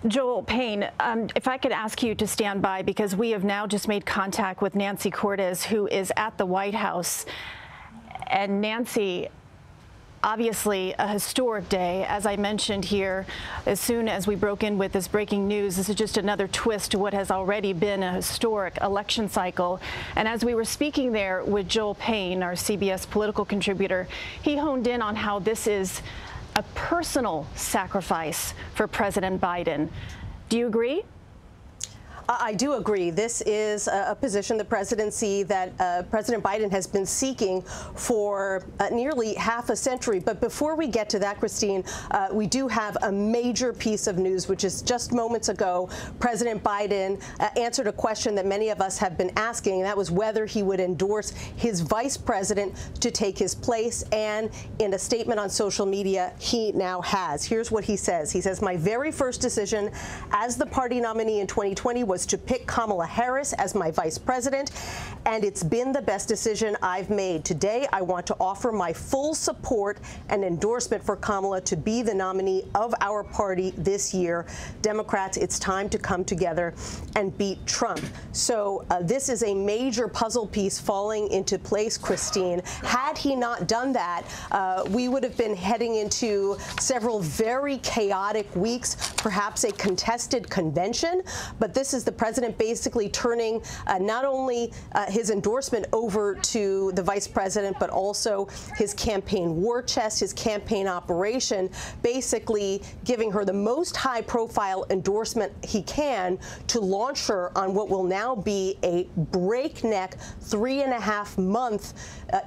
Joel Payne, if I could ask you to stand by, because we have now just made contact with Nancy Cordes, who is at the White House. And Nancy, obviously a historic day. As I mentioned here, as soon as we broke in with this breaking news, this is just another twist to what has already been a historic election cycle. And as we were speaking there with Joel Payne, our CBS political contributor, he honed in on how this is a personal sacrifice for President Biden. Do you agree? I do agree. This is a position, the presidency, that President Biden has been seeking for nearly half a century. But before we get to that, Christine, we do have a major piece of news, which is just moments ago, President Biden answered a question that many of us have been asking, and that was whether he would endorse his vice president to take his place. And in a statement on social media, he now has. Here's what he says. He says, "My very first decision as the party nominee in 2020 was to pick Kamala Harris as my vice president, and it's been the best decision I've made. Today, I want to offer my full support and endorsement for Kamala to be the nominee of our party this year. Democrats, it's time to come together and beat Trump." So this is a major puzzle piece falling into place, Christine. Had he not done that, we would have been heading into several very chaotic weeks, perhaps a contested convention. But this is the president basically turning not only his endorsement over to the vice president, but also his campaign war chest, his campaign operation, basically giving her the most high-profile endorsement he can to launch her on what will now be a breakneck 3.5-month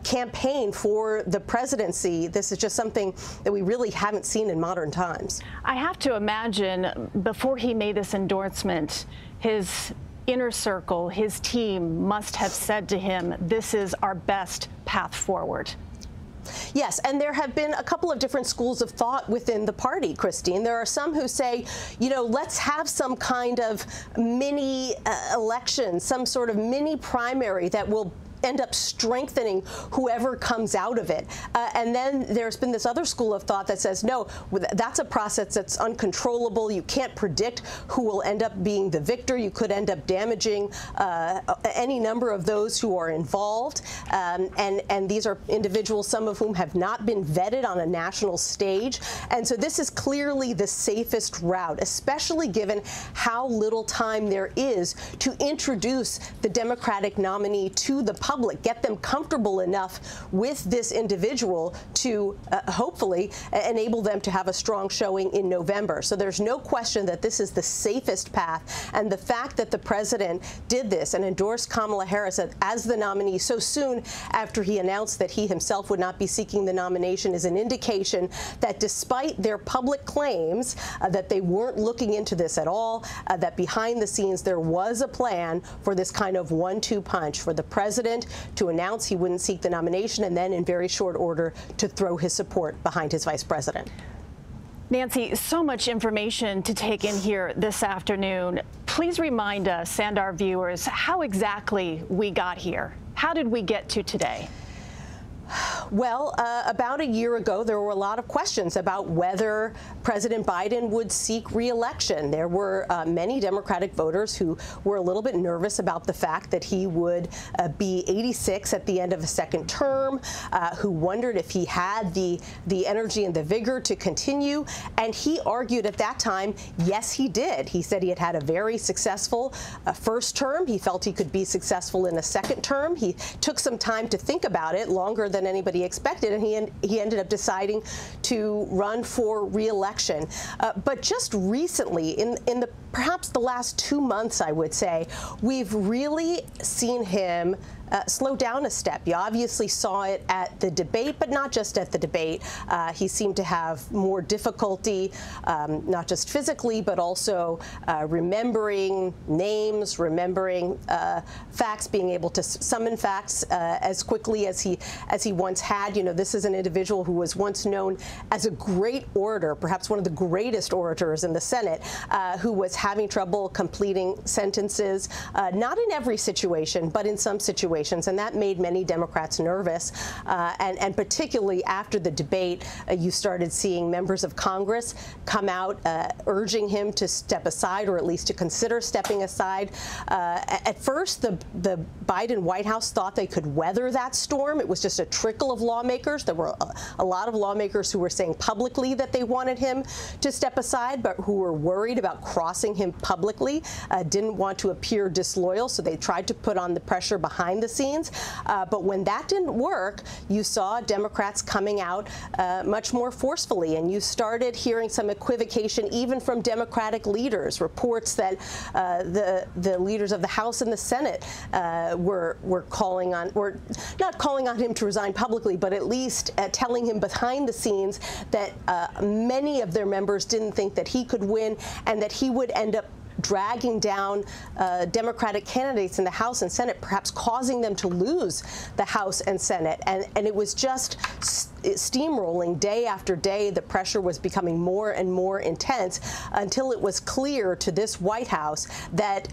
campaign for the presidency. This is just something that we really haven't seen in modern times. I have to imagine before he made this endorsement, his inner circle, his team must have said to him, this is our best path forward. Yes, and there have been a couple of different schools of thought within the party, Christine. There are some who say, you know, let's have some kind of mini election, some sort of mini primary that will end up strengthening whoever comes out of it. And then there's been this other school of thought that says, no, that's a process that's uncontrollable. You can't predict who will end up being the victor. You could end up damaging any number of those who are involved. And these are individuals, some of whom have not been vetted on a national stage. And so this is clearly the safest route, especially given how little time there is to introduce the Democratic nominee to the public, get them comfortable enough with this individual to hopefully enable them to have a strong showing in November. So there's no question that this is the safest path. And the fact that the president did this and endorsed Kamala Harris as the nominee so soon after he announced that he himself would not be seeking the nomination is an indication that despite their public claims that they weren't looking into this at all, that behind the scenes there was a plan for this kind of 1-2 punch for the president to announce he wouldn't seek the nomination and then in very short order to throw his support behind his vice president. Nancy, so much information to take in here this afternoon. Please remind us and our viewers how exactly we got here. How did we get to today? Well, about a year ago, there were a lot of questions about whether President Biden would seek re-election. There were many Democratic voters who were a little bit nervous about the fact that he would be 86 at the end of a second term, who wondered if he had the energy and the vigor to continue. And he argued at that time, yes, he did. He said he had had a very successful first term. He felt he could be successful in a second term. He took some time to think about it, longer than anybody expected, and he ended up deciding to run for re-election. But just recently, in perhaps the last 2 months, I would say, we've really seen him slow down a step. You obviously saw it at the debate, but not just at the debate. He seemed to have more difficulty, not just physically, but also remembering names, remembering facts, being able to summon facts as quickly as he once had. You know, this is an individual who was once known as a great orator, perhaps one of the greatest orators in the Senate, who was having trouble completing sentences, not in every situation, but in some situations. situations, and that made many Democrats nervous. And particularly after the debate, you started seeing members of Congress come out urging him to step aside, or at least to consider stepping aside. At first, the Biden White House thought they could weather that storm. It was just a trickle of lawmakers. There were a lot of lawmakers who were saying publicly that they wanted him to step aside, but who were worried about crossing him publicly, didn't want to appear disloyal, so they tried to put on the pressure behind the scenes. But when that didn't work, you saw Democrats coming out much more forcefully, and you started hearing some equivocation even from Democratic leaders, reports that the leaders of the House and the Senate were not calling on him to resign publicly, but at least telling him behind the scenes that many of their members didn't think that he could win, and that he would end up dragging down Democratic candidates in the House and Senate, perhaps causing them to lose the House and Senate. And it was just steamrolling day after day. The pressure was becoming more and more intense until it was clear to this White House that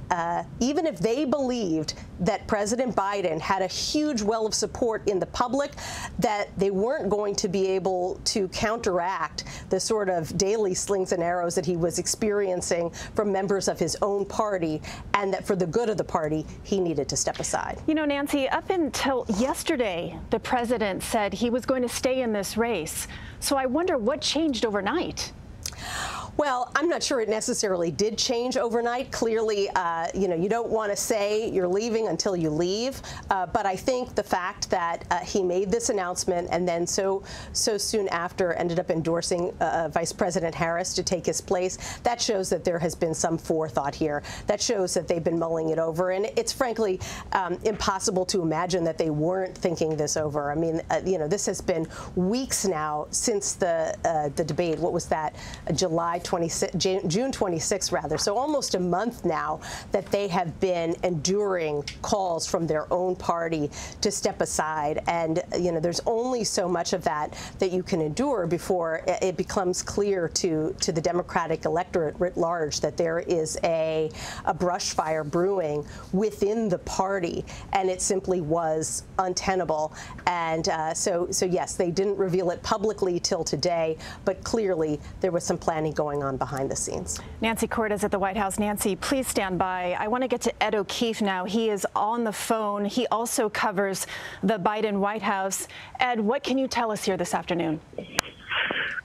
even if they believed that President Biden had a huge well of support in the public, that they weren't going to be able to counteract the sort of daily slings and arrows that he was experiencing from members of his own party, and that for the good of the party, he needed to step aside. You know, Nancy, up until yesterday, the president said he was going to stay in this race. So I wonder what changed overnight. Well, I'm not sure it necessarily did change overnight. Clearly, you know, you don't want to say you're leaving until you leave. But I think the fact that he made this announcement and then so soon after ended up endorsing Vice President Harris to take his place, that shows that there has been some forethought here. That shows that they've been mulling it over. And it's frankly impossible to imagine that they weren't thinking this over. I mean, you know, this has been weeks now since the debate. What was that? June 26th, rather. So almost a month now that they have been enduring calls from their own party to step aside. And, you know, there's only so much of that you can endure before it becomes clear to the Democratic electorate writ large that there is a brush fire brewing within the party, and it simply was untenable. And so yes, they didn't reveal it publicly till today, but clearly there was some planning going on behind the scenes. Nancy Cordes at the White House. Nancy, please stand by. I want to get to Ed O'Keefe now. He is on the phone. He also covers the Biden White House. Ed, what can you tell us here this afternoon?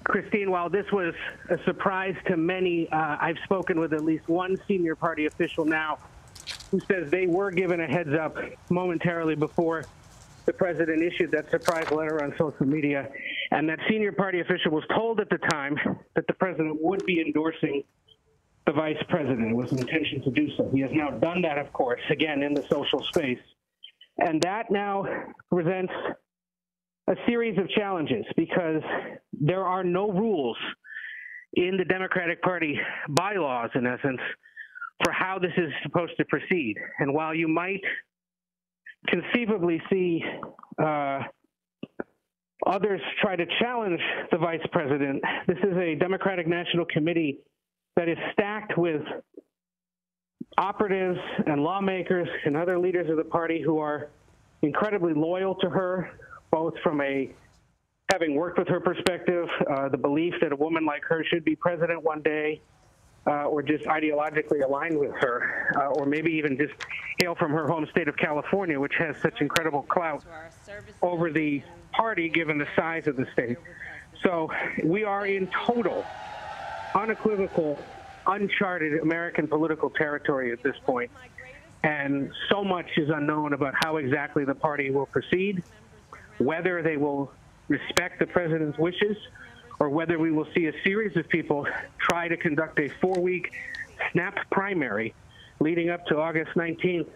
Christine, while this was a surprise to many, I've spoken with at least one senior party official now who says they were given a heads up momentarily before the president issued that surprise letter on social media, and that senior party official was told at the time that the president would be endorsing the vice president. It was an intention to do so. He has now done that, of course, again in the social space. And that now presents a series of challenges because there are no rules in the Democratic Party bylaws, in essence, for how this is supposed to proceed. And while you might conceivably see others try to challenge the vice president, this is a Democratic National Committee that is stacked with operatives and lawmakers and other leaders of the party who are incredibly loyal to her, both from a having worked with her perspective, the belief that a woman like her should be president one day, or just ideologically aligned with her, or maybe even just hail from her home state of California, which has such incredible clout over the party given the size of the state. So we are in total, unequivocal, uncharted American political territory at this point. And so much is unknown about how exactly the party will proceed, whether they will respect the president's wishes, or whether we will see a series of people try to conduct a 4-week snap primary leading up to August 19th,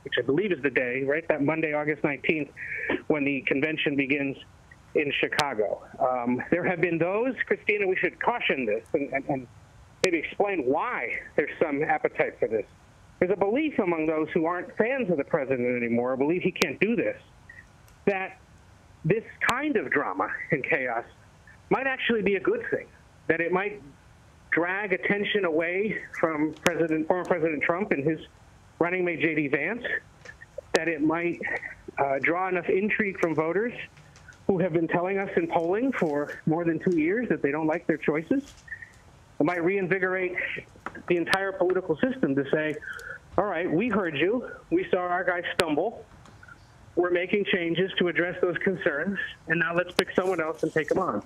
which I believe is the day, right? That Monday, August 19th, when the convention begins in Chicago. There have been those, Christina, we should caution this and maybe explain why there's some appetite for this. There's a belief among those who aren't fans of the president anymore, believe he can't do this, that this kind of drama and chaos might actually be a good thing, that it might drag attention away from former President Trump and his running mate J.D. Vance, that it might draw enough intrigue from voters who have been telling us in polling for more than 2 years that they don't like their choices. It might reinvigorate the entire political system to say, all right, we heard you. We saw our guy stumble. We're making changes to address those concerns, and now let's pick someone else and take them on.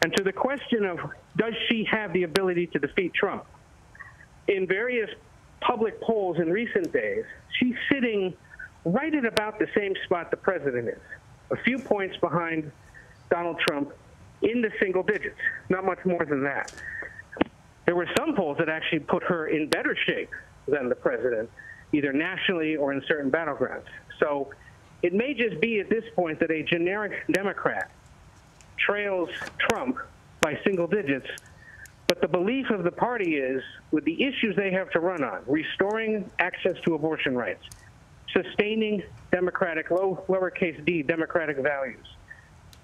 And to the question of, does she have the ability to defeat Trump? In various public polls in recent days, she's sitting right at about the same spot the president is, a few points behind Donald Trump in the single digits, not much more than that. There were some polls that actually put her in better shape than the president, either nationally or in certain battlegrounds. So it may just be at this point that a generic Democrat trails Trump by single digits, but the belief of the party is, with the issues they have to run on, restoring access to abortion rights, sustaining democratic, lowercase d, democratic values,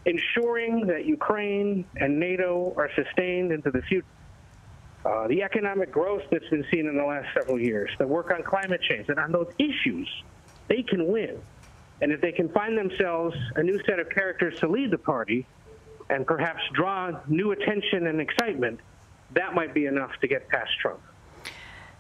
ensuring that Ukraine and NATO are sustained into the future, the economic growth that's been seen in the last several years, the work on climate change, and on those issues, they can win. And if they can find themselves a new set of characters to lead the party and perhaps draw new attention and excitement, that might be enough to get past Trump.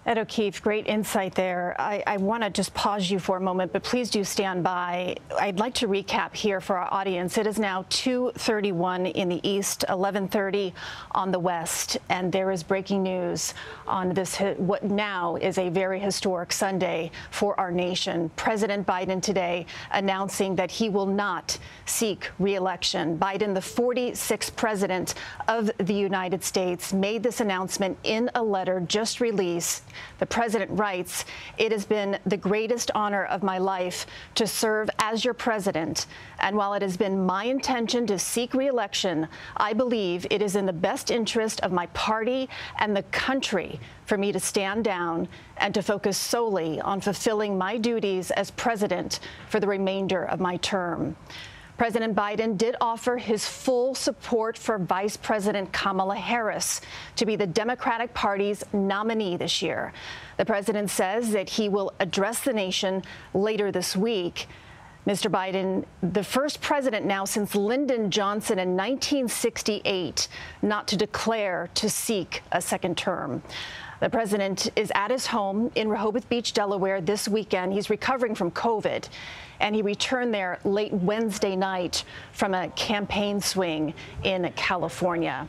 Ed O'Keefe, great insight there. I want to just pause you for a moment, but please do stand by. I'd like to recap here for our audience. It is now 2:31 in the East, 11:30 on the West, and there is breaking news on this, what now is a very historic Sunday for our nation. President Biden today announcing that he will not seek re-election. Biden, the 46th president of the United States, made this announcement in a letter just released. The president writes, "It has been the greatest honor of my life to serve as your president. And while it has been my intention to seek re-election, I believe it is in the best interest of my party and the country for me to stand down and to focus solely on fulfilling my duties as president for the remainder of my term." President Biden did offer his full support for Vice President Kamala Harris to be the Democratic Party's nominee this year. The president says that he will address the nation later this week. Mr. Biden, the first president now since Lyndon Johnson in 1968 not to declare to seek a second term. The president is at his home in Rehoboth Beach, Delaware this weekend. He's recovering from COVID, and he returned there late Wednesday night from a campaign swing in California.